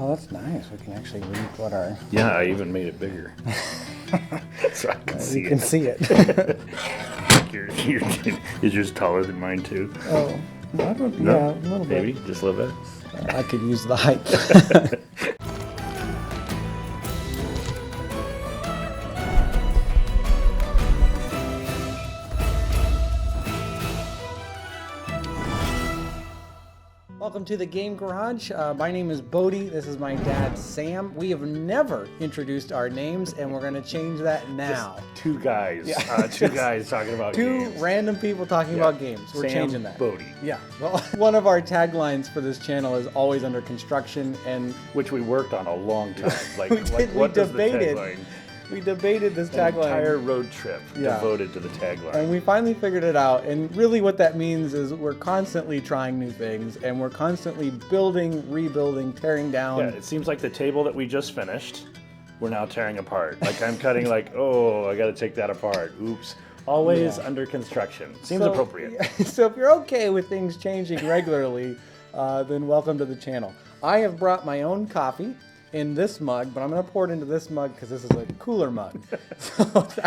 Oh, that's nice. We can actually read what our... Yeah, I even made it bigger. So I can see it. You can see it. Is yours taller than mine too? Oh, I don't, No? yeah, a little bit. Maybe, just a little bit? I could use the height. Welcome to the Game Garage. My name is Bodie. This is my dad, Sam. We have never introduced our names, and we're going to change that now. Just two guys. Yeah. Two guys talking about games. Two random people talking about games. We're Sam, changing that. Bodie. Yeah. Well, one of our taglines for this channel is always under construction, and Which we worked on a long time. Like, we debated. We debated this tagline. An entire road trip devoted to the tagline. And we finally figured it out. And really what that means is we're constantly trying new things, and we're constantly building, rebuilding, tearing down. Yeah, it seems like the table that we just finished, we're now tearing apart. Like I'm cutting like, oh, I got to take that apart. Oops. Always under construction. Seems appropriate. So if you're okay with things changing regularly, then welcome to the channel. I have brought my own coffee in this mug, but I'm going to pour it into this mug because this is a cooler mug.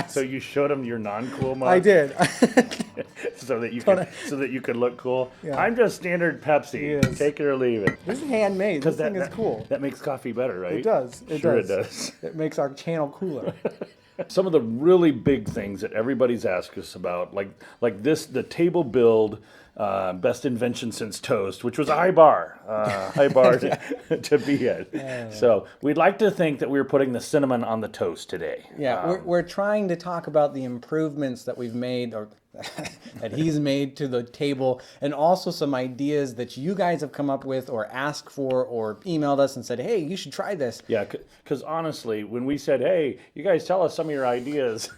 So you showed them your non-cool mug? I did. so that you could look cool. Yeah. I'm just standard Pepsi. Yes. Take it or leave it. This is handmade. This thing is cool. That makes coffee better, right? It does. It does. It makes our channel cooler. Some of the really big things that everybody's asked us about, like this, the table build, best invention since toast, which was a high bar to be at. So we'd like to think that we were putting the cinnamon on the toast today. Yeah, we're trying to talk about the improvements that we've made, or that he's made to the table, and also some ideas that you guys have come up with or asked for or emailed us and said, hey, you should try this. Yeah, because honestly, when we said, hey, you guys tell us some of your ideas,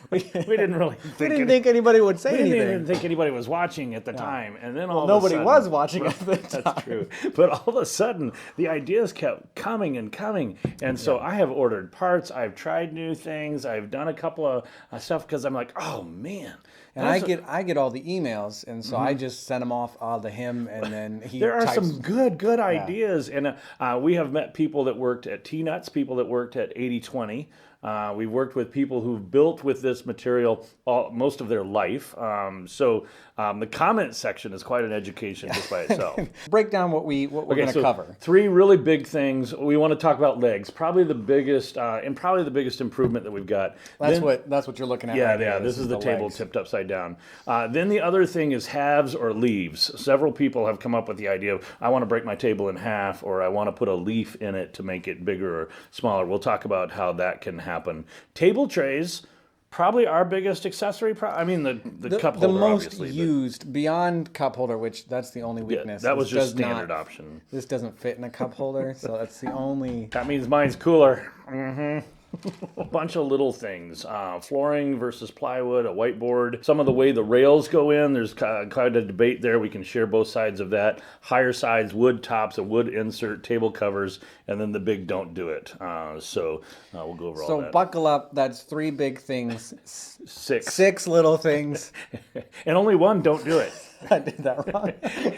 we didn't really think anybody would say anything. We didn't even think anybody was watching at the time. And then nobody was watching at the time. That's true. But all of a sudden, the ideas kept coming and coming. And so I have ordered parts. I've tried new things. I've done a couple of stuff because I'm like, oh, man. And I get all the emails, and so I just send them off to him, and then he There are types. some good ideas. And we have met people that worked at T-Nuts, people that worked at 80/20. We've worked with people who've built with this material most of their life. So the comment section is quite an education just by itself. Break down what we're going to cover. Three really big things. We want to talk about legs. Probably the biggest improvement that we've got. That's what you're looking at. Yeah, right yeah. here. This is the table legs. tipped upside down. Then the other thing is halves or leaves. Several people have come up with the idea of, I want to break my table in half, or I want to put a leaf in it to make it bigger or smaller. We'll talk about how that can happen. Table trays, probably our biggest accessory. The cup holder, the most obviously, used beyond cup holder, which that's the only weakness. that was This just does standard not- option. This doesn't fit in a cup holder, so that's the only. That means mine's cooler. A bunch of little things. Flooring versus plywood, a whiteboard. Some of the way the rails go in, there's kind of a debate there. We can share both sides of that. Higher sides, wood tops, a wood insert, table covers, and then the big don't do it. So we'll go over all that. So buckle up. That's three big things. Six little things. And only one don't do it. I did that wrong.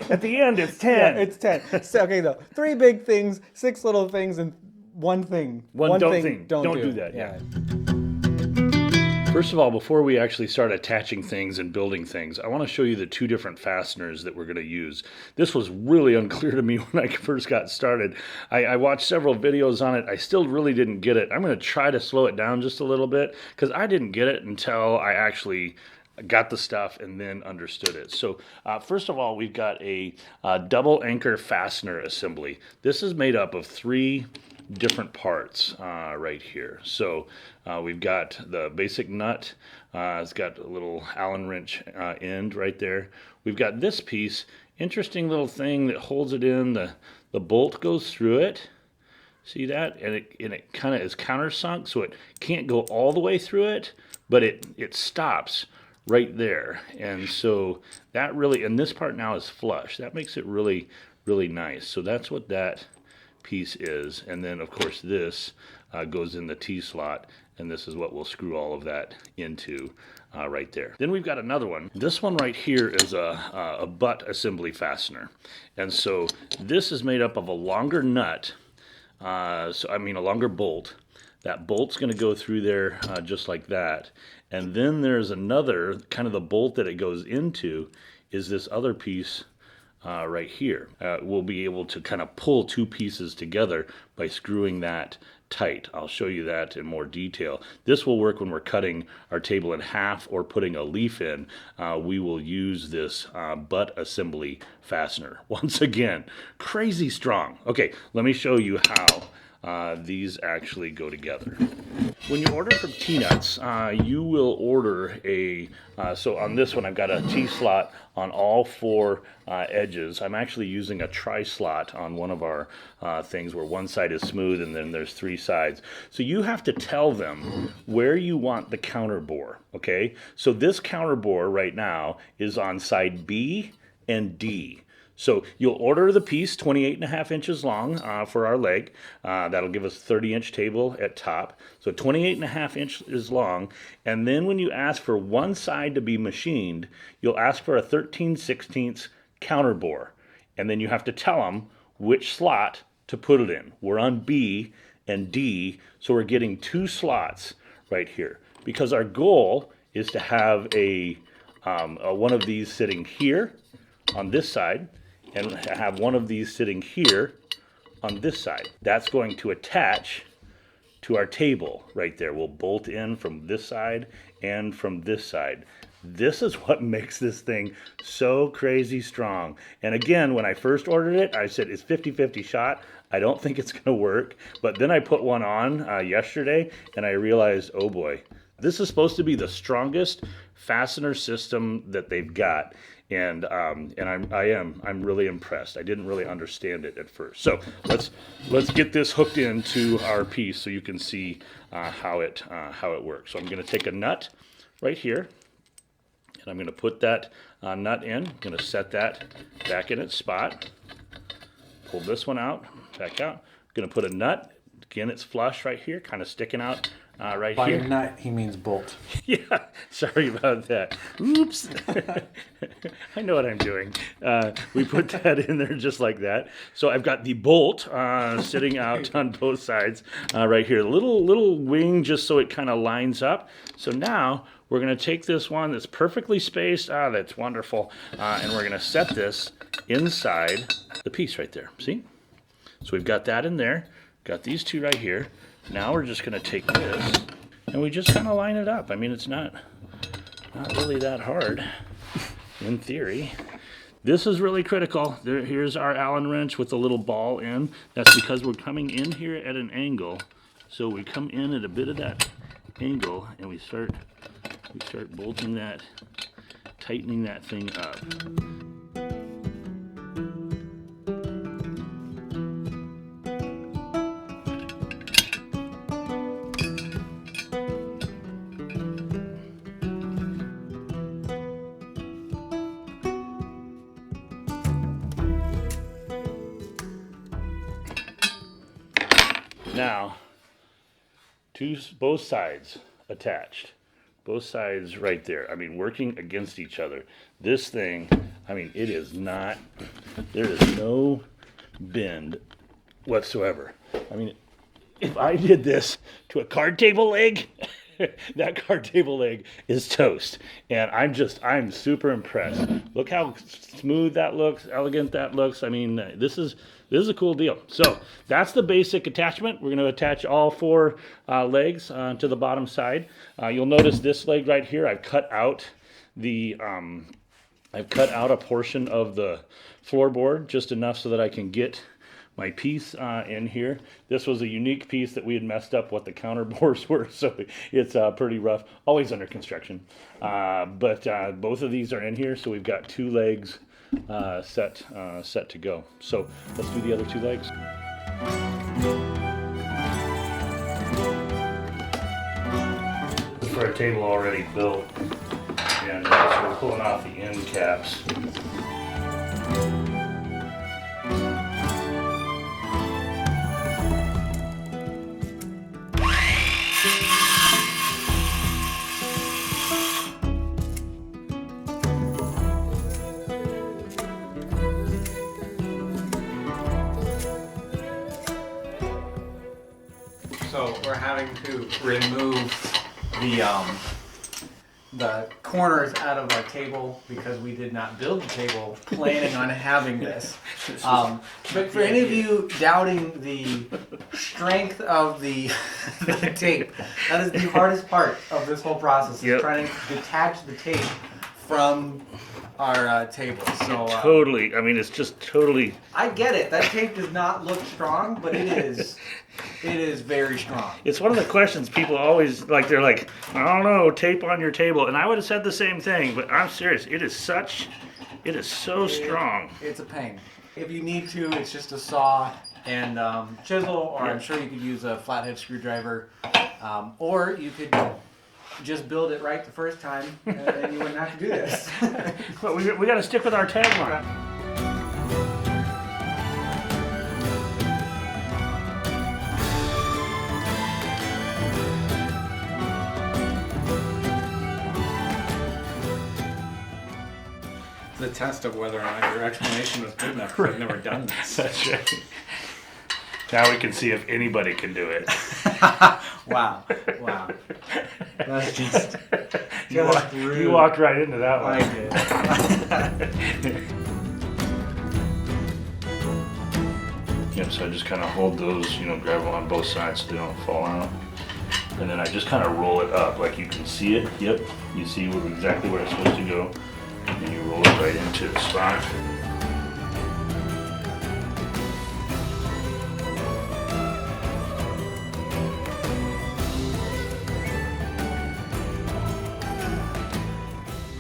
At the end, it's 10. Yeah, it's 10. So, okay, though. Three big things, six little things, and one thing. One thing. Don't do that. Yeah. First of all, before we actually start attaching things and building things, I want to show you the two different fasteners that we're going to use. This was really unclear to me when I first got started. I watched several videos on it. I still really didn't get it. I'm going to try to slow it down just a little bit because I didn't get it until I actually got the stuff and then understood it. So first of all, we've got a Double Anchor Fastener Assembly. This is made up of three different parts right here. So we've got the basic nut. It's got a little Allen wrench end right there. We've got this piece, interesting little thing that holds it in. The bolt goes through it. See that? And it kind of is countersunk, so it can't go all the way through it, but it stops right there. And so that really, and this part now is flush. That makes it really, really nice. So that's what that piece is. And then of course this goes in the T-slot, and this is what we'll screw all of that into right there. Then we've got another one. This one right here is a butt assembly fastener. And so this is made up of a longer nut so I mean a longer bolt. That bolt's going to go through there just like that. And then there's another, kind of the bolt that it goes into is this other piece right here. We'll be able to kind of pull two pieces together by screwing that tight. I'll show you that in more detail. This will work when we're cutting our table in half or putting a leaf in. We will use this butt assembly fastener. Once again, crazy strong. Okay, let me show you how these actually go together. When you order from T-Nuts, you will order a, so on this one I've got a T-slot on all four edges. I'm actually using a tri-slot on one of our things where one side is smooth and then there's three sides. So you have to tell them where you want the counterbore, okay? So this counterbore right now is on side B and D. So you'll order the piece 28.5 inches long for our leg. That'll give us a 30-inch table at top. So 28.5 inches long. And then when you ask for one side to be machined, you'll ask for a 13/16 counterbore. And then you have to tell them which slot to put it in. We're on B and D, so we're getting two slots right here. Because our goal is to have a one of these sitting here on this side, and have one of these sitting here on this side. That's going to attach to our table right there. We'll bolt in from this side and from this side. This is what makes this thing so crazy strong. And again, when I first ordered it, I said it's 50-50 shot. I don't think it's gonna work. But then I put one on yesterday and I realized, oh boy, this is supposed to be the strongest fastener system that they've got. And I'm really impressed. I didn't really understand it at first. So let's get this hooked into our piece so you can see how it works. So I'm going to take a nut right here, and I'm going to put that nut in. I'm going to set that back in its spot. Pull this one out, back out. I'm going to put a nut. Again, it's flush right here, kind of sticking out right By here. By nut, he means bolt. Yeah, sorry about that. Oops. I know what I'm doing. We put that in there just like that. So I've got the bolt sitting out on both sides right here. Little wing just so it kind of lines up. So now we're going to take this one that's perfectly spaced. That's wonderful. And we're going to set this inside the piece right there. See? So we've got that in there. Got these two right here. Now we're just going to take this and we just kind of line it up. I mean, it's not really that hard in theory. This is really critical. Here's our Allen wrench with the little ball in. That's because we're coming in here at an angle. So we come in at a bit of that angle and we start bolting that, tightening that thing up. Now, both sides attached. Both sides right there. I mean, working against each other. This thing, I mean, it is not, there is no bend whatsoever. I mean, if I did this to a card table leg, that card table leg is toast. And I'm super impressed. Look how smooth that looks, elegant that looks. I mean, this is a cool deal. So that's the basic attachment. We're going to attach all four legs to the bottom side. You'll notice this leg right here, I've cut out a portion of the floorboard, just enough so that I can get my piece in here. This was a unique piece that we had messed up what the counterbores were, so it's pretty rough. Always under construction. But both of these are in here, so we've got two legs set to go. So let's do the other two legs. This is for a table already built, and so we're pulling off the end caps. So we're having to remove the corners out of our table because we did not build the table planning on having this. But for any of you doubting the strength of the tape, that is the hardest part of this whole process, is trying to detach the tape from our table. So totally. I mean, it's just totally. I get it. That tape does not look strong, but it is. It is very strong. It's one of the questions people always like. They're like, I don't know, tape on your table, and I would have said the same thing. But I'm serious. It is so strong. It's a pain. If you need to, it's just a saw and chisel, or I'm sure you could use a flathead screwdriver, or you could just build it right the first time, and then you wouldn't have to do this. But we got to stick with our tagline. The test of whether or not your explanation was good enough, because I've never done this. That's right. Now we can see if anybody can do it. Wow. That's just rude. You walked right into that one. I did. Yep, so I just kind of hold those, grab them on both sides so they don't fall out. And then I just kind of roll it up, like you can see it. Yep, you see exactly where it's supposed to go. And you roll it right into the spot.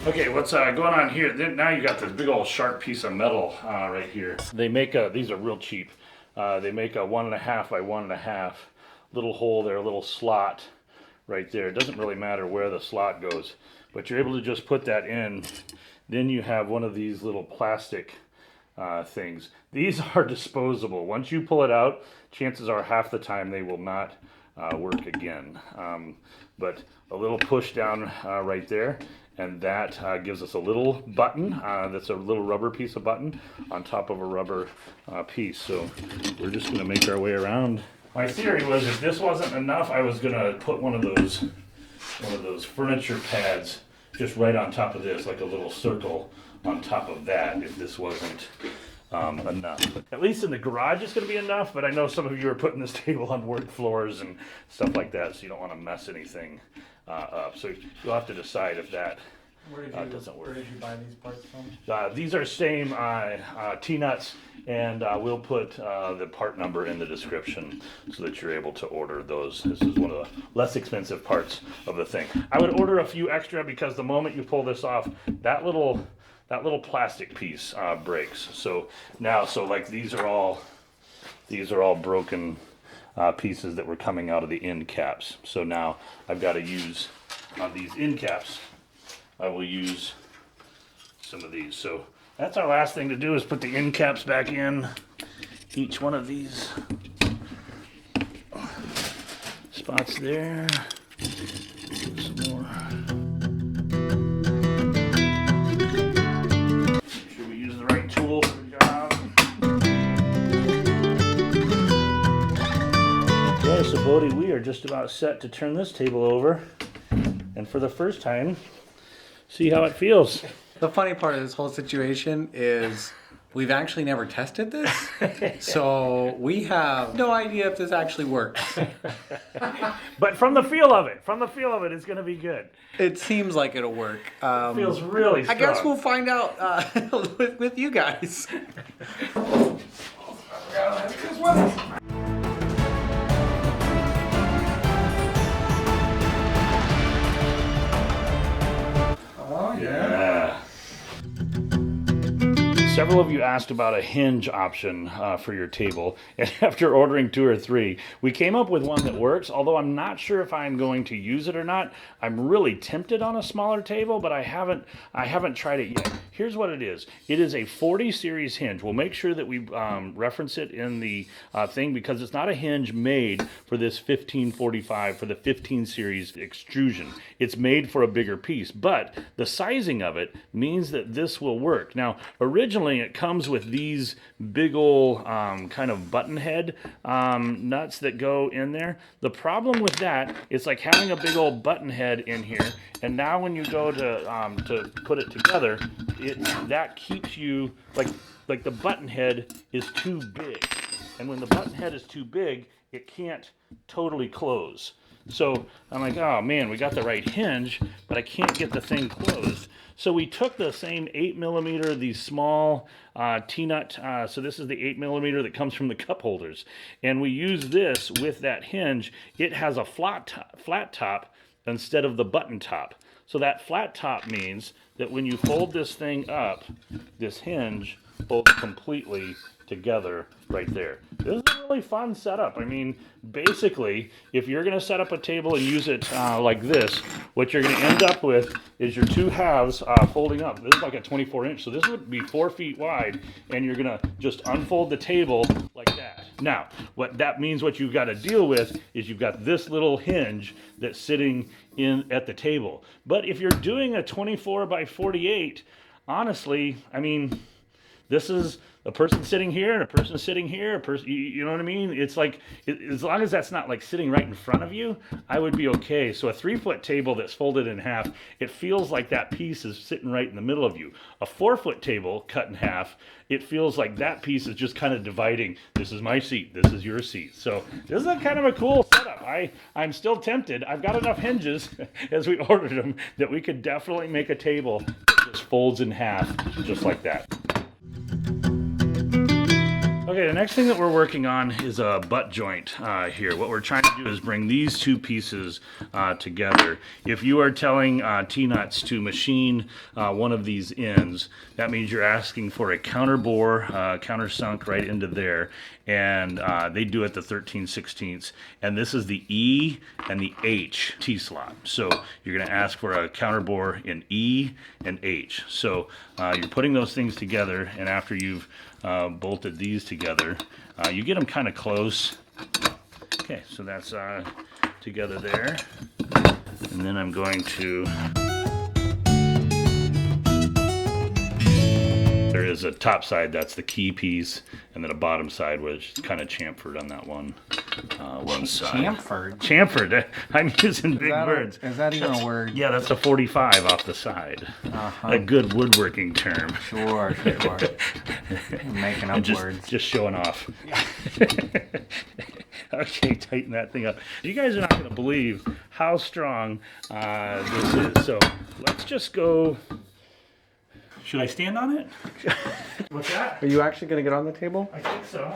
Okay, what's going on here? Now you got this big old sharp piece of metal right here. They make these are real cheap. They make a 1.5 by 1.5 little hole there, a little slot right there. It doesn't really matter where the slot goes, but you're able to just put that in. Then you have one of these little plastic things. These are disposable. Once you pull it out, chances are half the time they will not work again. But a little push down right there, and that gives us a little button. That's a little rubber piece of button on top of a rubber piece. So we're just going to make our way around. My theory was if this wasn't enough, I was going to put one of those furniture pads just right on top of this, like a little circle on top of that, if this wasn't enough. But at least in the garage it's going to be enough, but I know some of you are putting this table on work floors and stuff like that, so you don't want to mess anything up. So you'll have to decide if that doesn't work. Where did you buy these parts from? These are same T-nuts, and we'll put the part number in the description so that you're able to order those. This is one of the less expensive parts of the thing. I would order a few extra because the moment you pull this off, that little plastic piece breaks. So like these are all broken pieces that were coming out of the end caps. So now I've got to use on these end caps. I will use some of these. So that's our last thing to do, is put the end caps back in each one of these spots there. Some more. Make sure we use the right tool for the job. Okay, so Bodie, we are just about set to turn this table over. And for the first time, see how it feels. The funny part of this whole situation is we've actually never tested this, so we have no idea if this actually works. But from the feel of it, it's going to be good. It seems like it'll work. It feels really strong. I guess we'll find out with you guys. Oh, yeah. Several of you asked about a hinge option for your table, and after ordering 2 or 3, we came up with one that works, although I'm not sure if I'm going to use it or not. I'm really tempted on a smaller table, but I haven't tried it yet. Here's what it is. It is a 40 series hinge. We'll make sure that we reference it in the thing, because it's not a hinge made for this 1545, for the 15 series extrusion. It's made for a bigger piece, but the sizing of it means that this will work. Now, originally thing, it comes with these big ol' kind of button head nuts that go in there. The problem with that, it's like having a big old button head in here, and now when you go to put it together, that keeps you, like the button head is too big. And when the button head is too big, it can't totally close. So I'm like, oh man, we got the right hinge, but I can't get the thing closed. So we took the same 8mm, these small T-nut, so this is the 8mm that comes from the cup holders. And we use this with that hinge. It has a flat top instead of the button top. So that flat top means that when you fold this thing up, this hinge folds completely together right there. This is a really fun setup. I mean, basically, if you're going to set up a table and use it like this, what you're going to end up with is your two halves folding up. This is like a 24-inch, so this would be 4 feet wide, and you're going to just unfold the table like that. Now, what that means, what you've got to deal with is you've got this little hinge that's sitting in at the table. But if you're doing a 24 by 48, honestly, I mean, this is a person sitting here and a person sitting here, you know what I mean? It's like, as long as that's not like sitting right in front of you, I would be okay. So a 3-foot table that's folded in half, it feels like that piece is sitting right in the middle of you. A 4-foot table cut in half, it feels like that piece is just kind of dividing. This is my seat, this is your seat. So this is a kind of a cool setup. I'm still tempted. I've got enough hinges as we ordered them that we could definitely make a table that just folds in half just like that. Okay, the next thing that we're working on is a butt joint here. What we're trying to do is bring these two pieces together. If you are telling T-nuts to machine one of these ends, that means you're asking for a counterbore, countersunk right into there, and they do it the 13/16. And this is the E and the H T-slot. So you're gonna ask for a counterbore in E and H. So you're putting those things together, and after you've bolted these together, you get them kind of close. Okay, so that's together there, and then I'm going to, there is a top side, that's the key piece, and then a bottom side which is kind of chamfered on that one side. Chamfered. I'm using big words. Is that even a word? Yeah, that's a 45 off the side. A good woodworking term. Sure. Making up words. Just showing off. Okay, tighten that thing up. You guys are not going to believe how strong this is. So let's just go. Should I stand on it? What's that? Are you actually going to get on the table? I think so.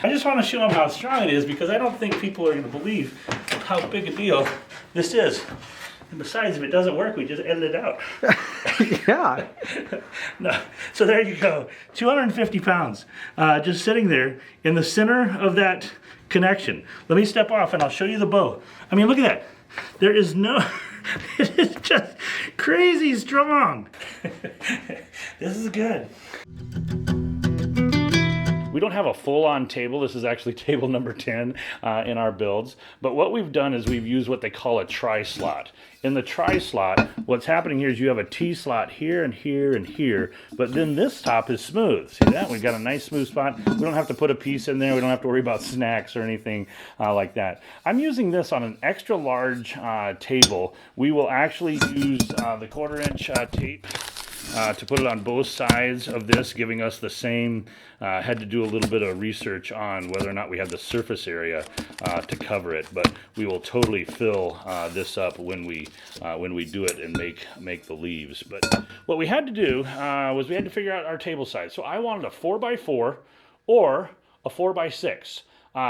I just want to show them how strong it is, because I don't think people are going to believe how big a deal this is. And besides, if it doesn't work, we just edit it out. Yeah. No. So there you go. 250 pounds just sitting there in the center of that connection. Let me step off and I'll show you the bow. I mean, look at that. There is no... It is just crazy strong. This is good. We don't have a full-on table. This is actually table number 10 in our builds. But what we've done is we've used what they call a tri-slot. In the tri-slot, what's happening here is you have a T-slot here and here and here, but then this top is smooth. See that? We've got a nice smooth spot. We don't have to put a piece in there. We don't have to worry about snacks or anything like that. I'm using this on an extra large table. We will actually use the 1/4-inch tape to put it on both sides of this, giving us the same, had to do a little bit of research on whether or not we had the surface area to cover it, but we will totally fill this up when we do it and make the leaves. But what we had to do was we had to figure out our table size. So I wanted a 4x4 or a 4x6.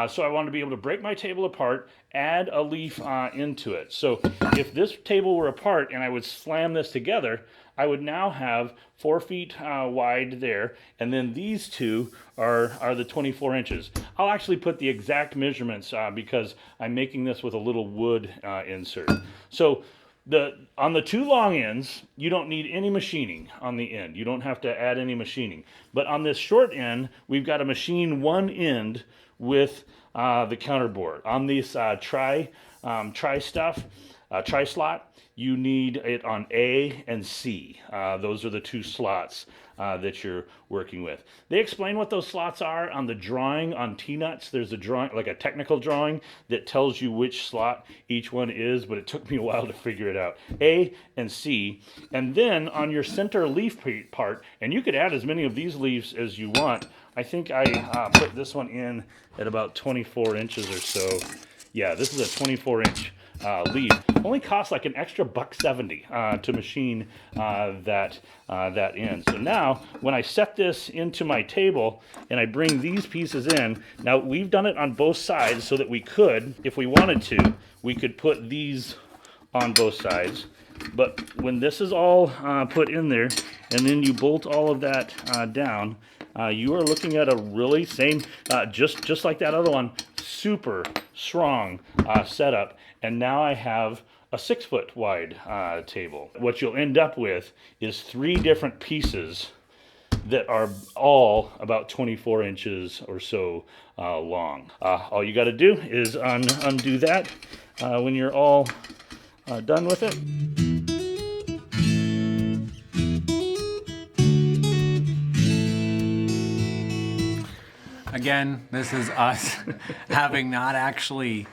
So I wanted to be able to break my table apart, add a leaf into it. So if this table were apart and I would slam this together, I would now have 4 feet wide there, and then these two are the 24 inches. I'll actually put the exact measurements because I'm making this with a little wood insert. So on the two long ends, you don't need any machining on the end. You don't have to add any machining. But on this short end, we've got to machine one end with the counterbore. On this tri stuff, tri-slot, you need it on A and C. Those are the two slots that you're working with. They explain what those slots are on the drawing on T-nuts. There's a drawing, like a technical drawing, that tells you which slot each one is, but it took me a while to figure it out. A and C. And then on your center leaf part, and you could add as many of these leaves as you want. I think I put this one in at about 24 inches or so. Yeah, this is a 24-inch leaf. Only costs like an extra $1.70 to machine that in. So now, when I set this into my table and I bring these pieces in, now we've done it on both sides so that we could, if we wanted to, we could put these on both sides. But when this is all put in there, and then you bolt all of that down, you are looking at a really same, just like that other one, super strong setup. And now I have a 6-foot wide table. What you'll end up with is 3 different pieces that are all about 24 inches or so long. All you got to do is undo that when you're all done with it. Again, this is us having not actually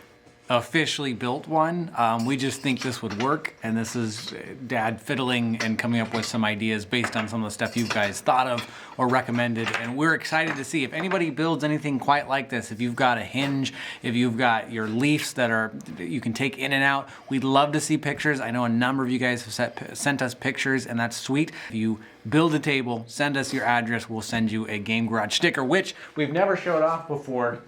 officially built one. We just think this would work, and this is Dad fiddling and coming up with some ideas based on some of the stuff you guys thought of or recommended, and we're excited to see if anybody builds anything quite like this. If you've got a hinge, if you've got your leaves that you can take in and out, we'd love to see pictures. I know a number of you guys have sent us pictures, and that's sweet. If you build a table, send us your address, we'll send you a Game Garage sticker, which we've never showed off before.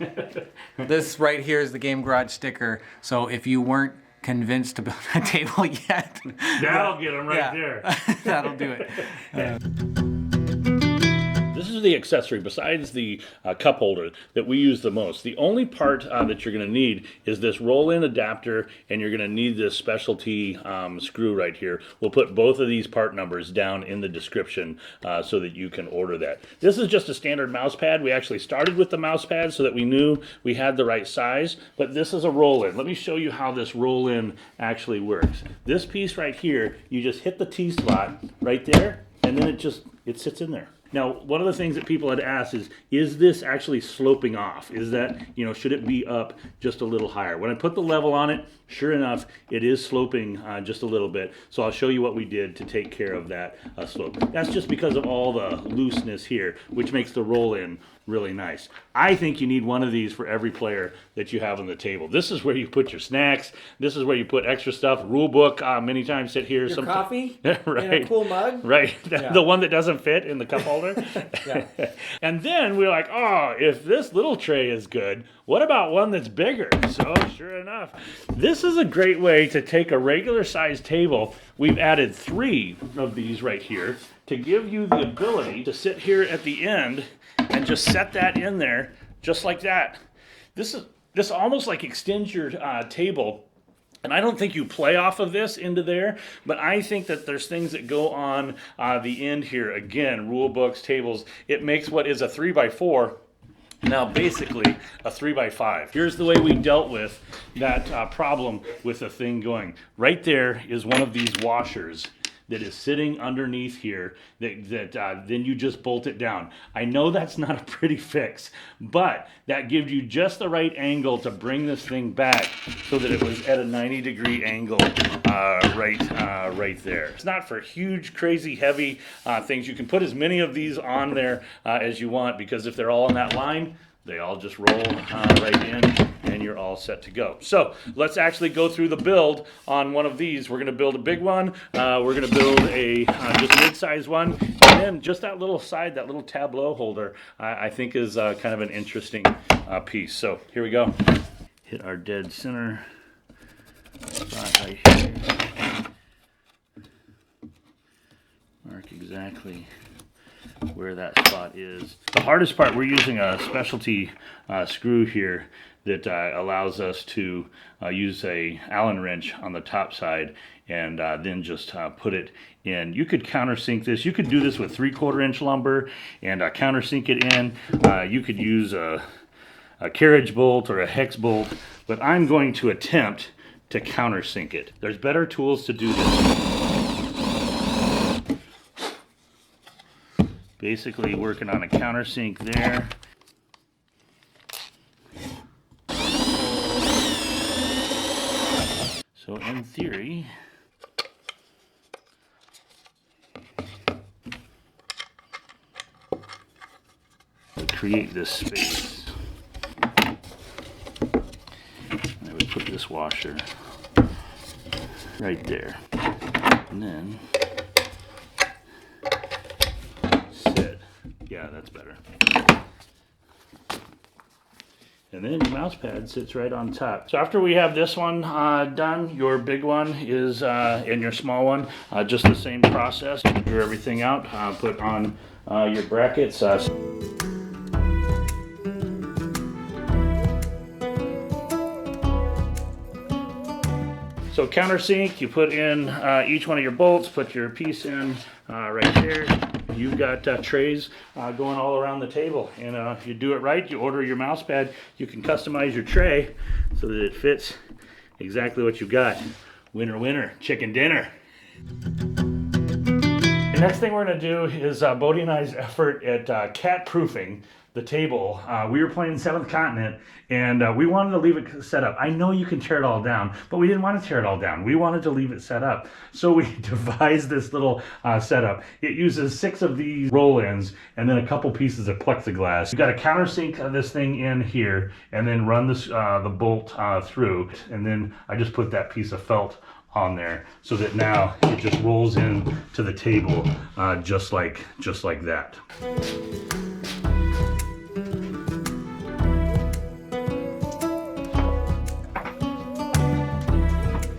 This right here is the Game Garage sticker, so if you weren't convinced to build a table yet, that'll get them right there. That'll do it. This is the accessory, besides the cup holder, that we use the most. The only part that you're going to need is this roll-in adapter, and you're going to need this specialty screw right here. We'll put both of these part numbers down in the description so that you can order that. This is just a standard mouse pad. We actually started with the mouse pad so that we knew we had the right size, but this is a roll-in. Let me show you how this roll-in actually works. This piece right here, you just hit the T-slot right there, and then it sits in there. Now, one of the things that people had asked is this actually sloping off? Is that, should it be up just a little higher? When I put the level on it, sure enough, it is sloping just a little bit. So I'll show you what we did to take care of that slope. That's just because of all the looseness here, which makes the roll-in really nice. I think you need one of these for every player that you have on the table. This is where you put your snacks. This is where you put extra stuff. Rule book, many times sit here. Your coffee right. in a cool mug. Right, Yeah. The one that doesn't fit in the cup holder. Yeah. And then we're like, oh, if this little tray is good, what about one that's bigger? So sure enough, this is a great way to take a regular sized table. We've added 3 of these right here to give you the ability to sit here at the end and just set that in there just like that. This almost like extends your table. And I don't think you play off of this into there, but I think that there's things that go on the end here. Again, rule books, tables. It makes what is a 3x4 now basically a 3x5. Here's the way we dealt with that problem with the thing going. Right there is one of these washers that is sitting underneath here that then you just bolt it down. I know that's not a pretty fix, but that gives you just the right angle to bring this thing back so that it was at a 90-degree angle right there. It's not for huge, crazy, heavy things. You can put as many of these on there as you want, because if they're all on that line, they all just roll right in, and you're all set to go. So let's actually go through the build on one of these. We're going to build a big one. We're going to build a just mid-sized one, and then just that little side, that little tableau holder, I think is kind of an interesting piece. So here we go. Hit our dead center spot right here. Mark exactly where that spot is. The hardest part, we're using a specialty screw here that allows us to use a Allen wrench on the top side and then just put it in. You could countersink this. You could do this with 3/4 inch lumber and countersink it in. You could use a carriage bolt or a hex bolt, but I'm going to attempt to countersink it. There's better tools to do this. Basically working on a countersink there. So in theory, to create this space, I would put this washer right there, and then sit. Yeah, that's better. And then your mouse pad sits right on top. So after we have this one done, your big one is, and your small one, just the same process. Drew everything out, put on your brackets. So countersink, you put in each one of your bolts, put your piece in right there. You've got trays going all around the table, and if you do it right, you order your mouse pad, you can customize your tray so that it fits exactly what you got. Winner, winner, chicken dinner. The next thing we're going to do is Bodie and I's effort at cat proofing the table. We were playing 7th Continent, and we wanted to leave it set up. I know you can tear it all down, but we didn't want to tear it all down. We wanted to leave it set up. So we devised this little setup. It uses 6 of these roll-ins and then a couple pieces of plexiglass. You got to countersink this thing in here and then run this, the bolt through. And then I just put that piece of felt on there so that now it just rolls in to the table just like that.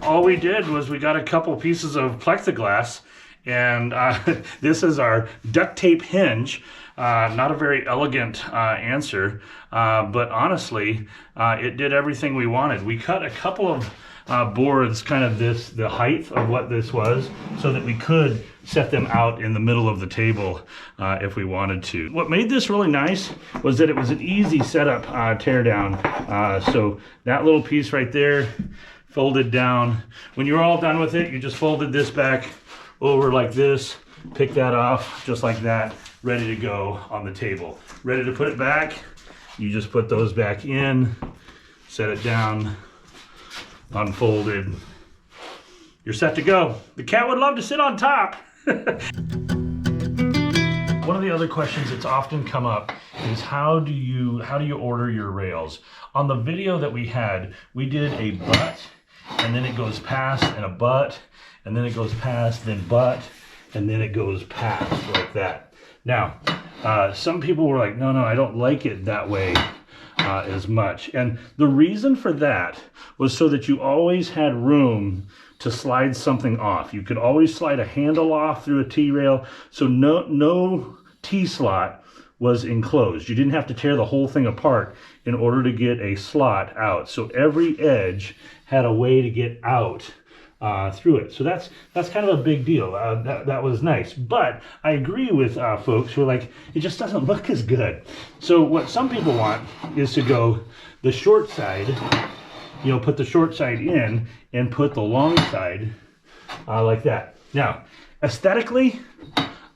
All we did was we got a couple pieces of plexiglass, and this is our duct tape hinge. Not a very elegant answer, but honestly, it did everything we wanted. We cut a couple of boards, kind of the height of what this was, so that we could set them out in the middle of the table if we wanted to. What made this really nice was that it was an easy setup tear down. So that little piece right there, folded down. When you're all done with it, you just folded this back over like this, pick that off just like that, ready to go on the table. Ready to put it back, you just put those back in, set it down, unfolded. You're set to go. The cat would love to sit on top. One of the other questions that's often come up is how do you order your rails? On the video that we had, we did a butt, and then it goes past, and a butt, and then it goes past, then butt, and then it goes past like that. Now, some people were like, no, I don't like it that way as much. And the reason for that was so that you always had room to slide something off. You could always slide a handle off through a T-rail, so no T-slot was enclosed. You didn't have to tear the whole thing apart in order to get a slot out. So every edge had a way to get out through it. So that's kind of a big deal. That was nice. But I agree with folks who are like, it just doesn't look as good. So what some people want is to go the short side, put the short side in and put the long side like that. Now, aesthetically,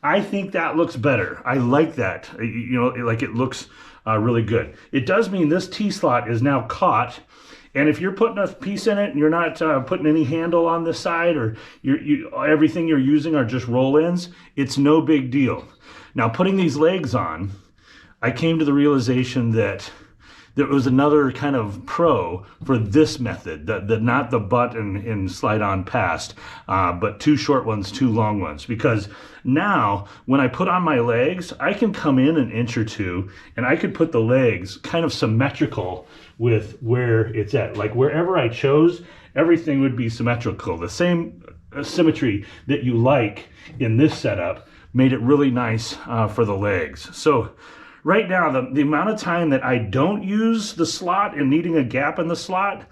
I think that looks better. I like that. Like it looks really good. It does mean this T-slot is now caught, and if you're putting a piece in it and you're not putting any handle on this side, or everything you're using are just roll-ins, it's no big deal. Now, putting these legs on, I came to the realization that there was another kind of pro for this method, not the butt and slide on past, but 2 short ones, 2 long ones. Because now when I put on my legs, I can come in an inch or 2 and I could put the legs kind of symmetrical with where it's at. Like wherever I chose, everything would be symmetrical. The same symmetry that you like in this setup made it really nice for the legs. So right now, the amount of time that I don't use the slot and needing a gap in the slot,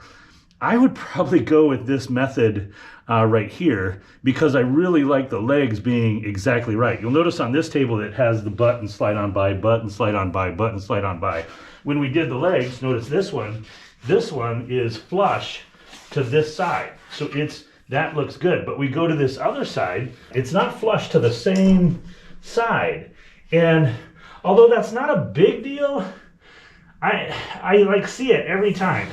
I would probably go with this method right here, because I really like the legs being exactly right. You'll notice on this table it has the butt and slide on by, butt and slide on by, butt and slide on by. When we did the legs, notice this one is flush to this side. So that looks good. But we go to this other side, it's not flush to the same side. And although that's not a big deal, I like see it every time.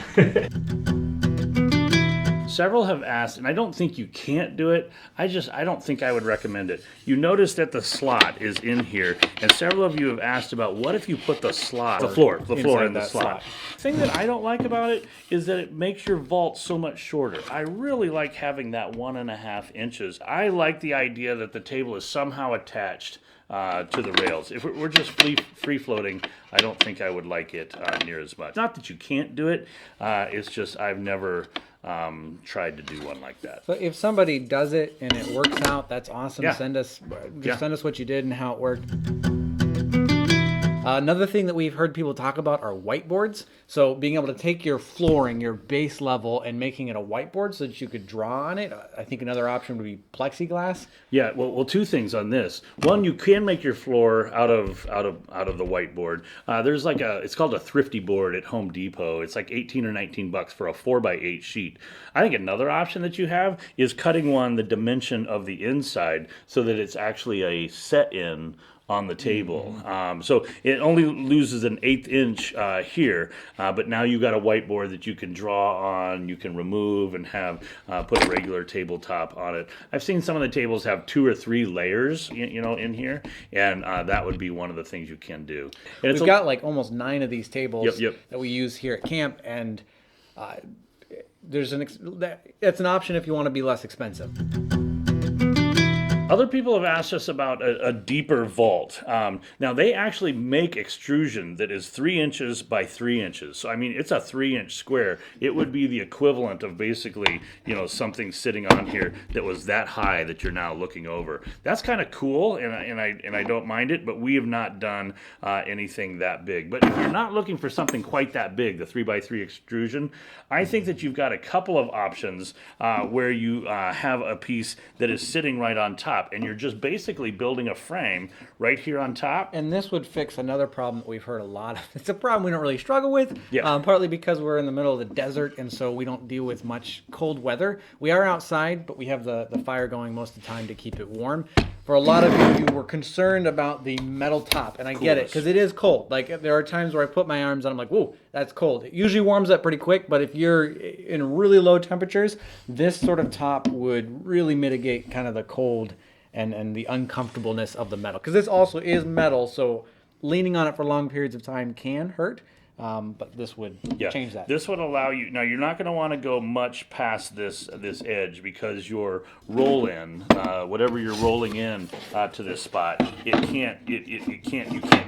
Several have asked, and I don't think you can't do it. I don't think I would recommend it. You notice that the slot is in here, and several of you have asked about what if you put the floor in the slot. The thing that I don't like about it is that it makes your vault so much shorter. I really like having that 1.5 inches. I like the idea that the table is somehow attached to the rails. If we're just free floating, I don't think I would like it near as much. Not that you can't do it, it's just I've never tried to do one like that. So if somebody does it and it works out, that's awesome. Yeah. Send us what you did and how it worked. Another thing that we've heard people talk about are whiteboards. So being able to take your flooring, your base level, and making it a whiteboard so that you could draw on it. I think another option would be plexiglass. Yeah, well, two things on this. One, you can make your floor out of the whiteboard. There's like it's called a thrifty board at Home Depot. It's like 18 or 19 bucks for a 4x8 sheet. I think another option that you have is cutting the dimension of the inside so that it's actually a set in on the table. So it only loses an 1/8 inch here, but now you've got a whiteboard that you can draw on, you can remove and have put a regular tabletop on it. I've seen some of the tables have 2 or 3 layers, in here, and that would be one of the things you can do. And We've got like almost 9 of these tables Yep. that we use here at camp, and that's an option if you want to be less expensive. Other people have asked us about a deeper vault. Now, they actually make extrusion that is 3 inches by 3 inches. So, I mean, it's a 3-inch square. It would be the equivalent of basically, something sitting on here that was that high that you're now looking over. That's kind of cool, and I don't mind it, but we have not done anything that big. But if you're not looking for something quite that big, the 3x3 extrusion, I think that you've got a couple of options where you have a piece that is sitting right on top. And you're just basically building a frame right here on top. And this would fix another problem that we've heard a lot of. It's a problem we don't really struggle with, Yeah. Partly because we're in the middle of the desert, and so we don't deal with much cold weather. We are outside, but we have the fire going most of the time to keep it warm. For a lot of you were concerned about the metal top, and I get it, because it is cold. Like, there are times where I put my arms on, I'm like, whoa, that's cold. It usually warms up pretty quick, but if you're in really low temperatures, this sort of top would really mitigate kind of the cold and the uncomfortableness of the metal. Because this also is metal, so leaning on it for long periods of time can hurt. But this would change that. This would allow you. Now you're not going to want to go much past this edge, because your roll in, whatever you're rolling in to this spot, you can't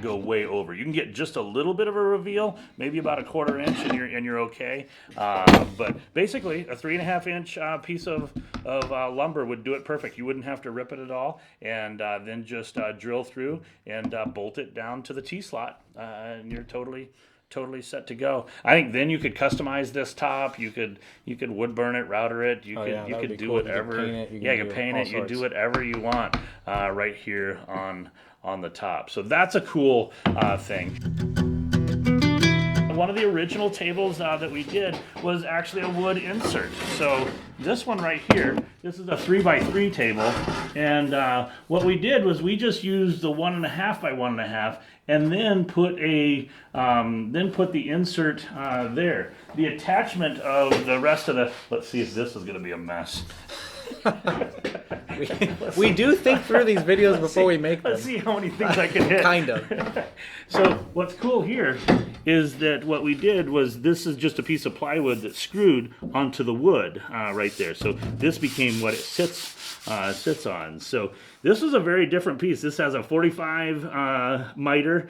go way over. You can get just a little bit of a reveal, maybe about a 1/4 inch, and you're okay. But basically, a 3.5 inch piece of lumber would do it perfect. You wouldn't have to rip it at all, and then just drill through and bolt it down to the T slot, and you're totally set to go. I think then you could customize this top. You could wood burn it, router it. You could do whatever. You could paint it. You do whatever you want right here on the top. So that's a cool thing. One of the original tables that we did was actually a wood insert. So this one right here, this is a 3x3 table, and what we did was we just used the 1.5 by 1.5, and then put the insert there. The attachment of the rest of the. Let's see if this is going to be a mess. we do think through these videos before we make them. Let's see how many things I can hit. Kind of. So what's cool here is that what we did was, this is just a piece of plywood that's screwed onto the wood right there. So this became what it sits on. So this is a very different piece. This has a 45 miter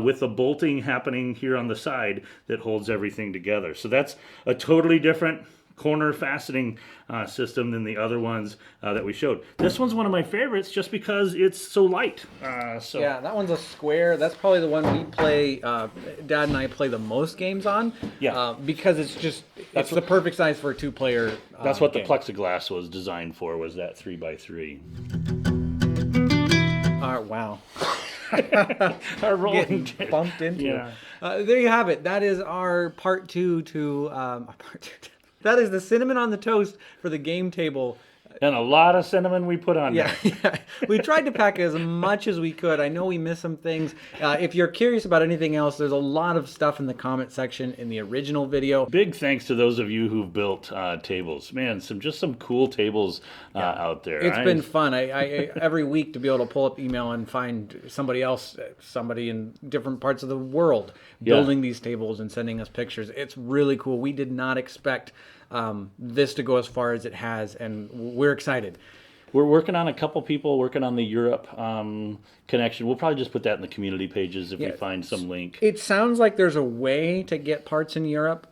with the bolting happening here on the side that holds everything together. So that's a totally different corner fastening system than the other ones that we showed. This one's one of my favorites just because it's so light. Yeah, that one's a square. That's probably the one we play, Dad and I play the most games on. Yeah. Because it's the perfect size for a 2-player That's what game. the plexiglass was designed for, was that 3x3. Wow. Our rolling Getting bumped into. Yeah. There you have it. That is our part 2 to That is the cinnamon on the toast for the game table. And a lot of cinnamon we put on Yeah, there. we tried to pack as much as we could. I know we missed some things. If you're curious about anything else, there's a lot of stuff in the comment section in the original video. Big thanks to those of you who've built tables. Man, some cool tables out there. It's been fun. I every week to be able to pull up email and find somebody else, somebody in different parts of the world building these tables and sending us pictures. It's really cool. We did not expect this to go as far as it has, and we're excited. We're working on a couple people working on the Europe connection. We'll probably just put that in the community pages if we find some link. It sounds like there's a way to get parts in Europe.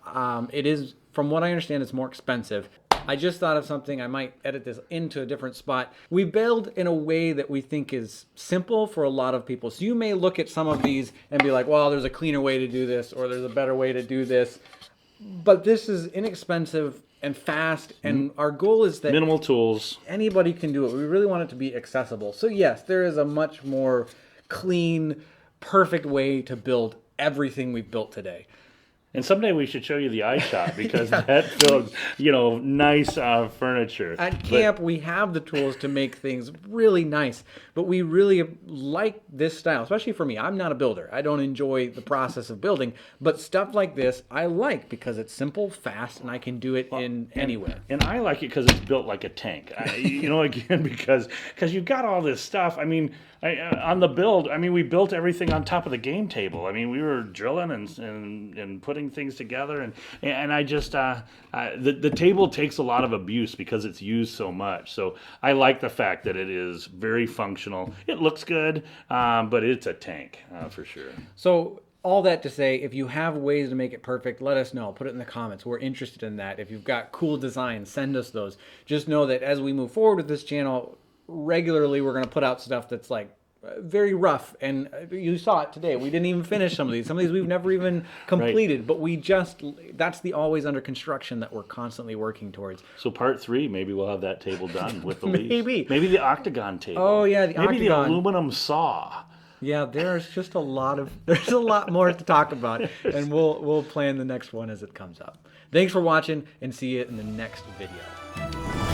It is, from what I understand, it's more expensive. I just thought of something. I might edit this into a different spot. We build in a way that we think is simple for a lot of people. So you may look at some of these and be like, well, there's a cleaner way to do this, or there's a better way to do this. But this is inexpensive and fast, and our goal is that minimal tools. Anybody can do it. We really want it to be accessible. So yes, there is a much more clean, perfect way to build everything we've built today. And someday we should show you the iShop because that builds, nice furniture. At camp, we have the tools to make things really nice, but we really like this style, especially for me. I'm not a builder. I don't enjoy the process of building, but stuff like this I like because it's simple, fast, and I can do it anywhere. And I like it because it's built like a tank. Because you've got all this stuff. I mean, on the build, we built everything on top of the game table. We were drilling and putting things together, and I just the table takes a lot of abuse because it's used so much. So I like the fact that it is very functional. It looks good, but it's a tank for sure. So all that to say, if you have ways to make it perfect, let us know. Put it in the comments. We're interested in that. If you've got cool designs, send us those. Just know that as we move forward with this channel, regularly we're going to put out stuff that's like very rough, and you saw it today. We didn't even finish some of these we've never even completed, but that's the always under construction that we're constantly working towards. So part 3, maybe we'll have that table done with the leaves. Maybe the octagon table. Oh yeah, maybe the aluminum saw. Yeah, there's a lot more to talk about, and we'll plan the next one as it comes up. Thanks for watching, and see you in the next video.